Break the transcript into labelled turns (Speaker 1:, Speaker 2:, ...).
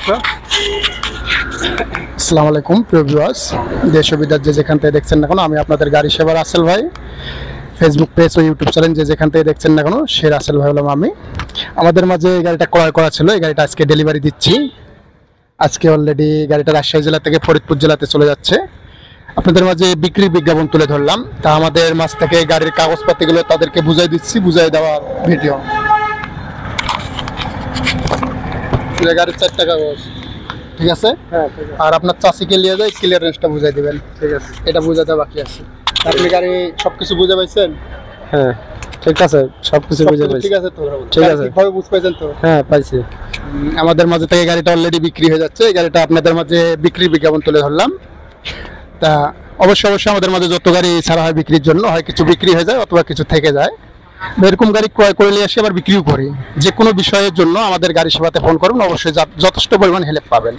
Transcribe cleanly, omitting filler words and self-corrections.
Speaker 1: সমস্যা। আসসালামু আলাইকুম প্রিয় ভিউয়ার্স, দেশ ও বিদেশ যে যেখান থেকে দেখছেন না কেন, আমি আপনাদের গাড়ি সেবা রাসেল ভাই। ফেসবুক পেজ ও ইউটিউব চ্যানেল যে যেখান থেকে দেখছেন না কেন, সে রাসেল ভাই হলাম আমি। আমাদের মাঝে এই গাড়িটা ক্রয় করা ছিল, এই গাড়িটা আজকে ডেলিভারি দিচ্ছি। আজকে অলরেডি গাড়িটা রাজশাহী জেলা থেকে ফরিদপুর জেলাতে চলে যাচ্ছে। আপনাদের মাঝে বিক্রির বিজ্ঞাপন তুলে ধরলাম, তা আমাদের মাঝ থেকে গাড়ির কাগজপাতিগুলো তাদেরকে বুঝাই দিচ্ছি, বুঝাই দেওয়ার ভিডিও। গাড়ির 4টা কাগজ ঠিক আছে, আর আপনার চাষিকে নিয়ে যায় ক্লিয়ারেন্সটা বুঝাই দিবেন। ঠিক আছে, এটা বুঝাতে বাকি আছে। আপনি গাড়ি সবকিছু বুঝে পাইছেন?
Speaker 2: হ্যাঁ ঠিক আছে, সবকিছু বুঝে পাইছি।
Speaker 1: ঠিক আছে তো,
Speaker 2: ঠিক আছে,
Speaker 1: ঠিকভাবে বুঝ পাইছেন তো?
Speaker 2: হ্যাঁ পাইছি।
Speaker 1: আমাদের মাঝে থেকে গাড়িটা অলরেডি বিক্রি হয়ে যাচ্ছে। এই গাড়িটা আপনাদের মাঝে বিক্রির বিজ্ঞাপন তুলে ধরলাম। তা অবশ্যই আমাদের মাঝে যত গাড়ি ছাড়া হয় বিক্রির জন্য, হয় কিছু বিক্রি হয়ে যায় অথবা কিছু থেকে যায়। এরকম গাড়ি ক্রয় করে নিয়ে আসি আবার বিক্রিও করি। যে কোনো বিষয়ের জন্য আমাদের গাড়ি সেবাতে ফোন করুন, অবশ্যই যথেষ্ট পরিমাণ হেল্প পাবেন।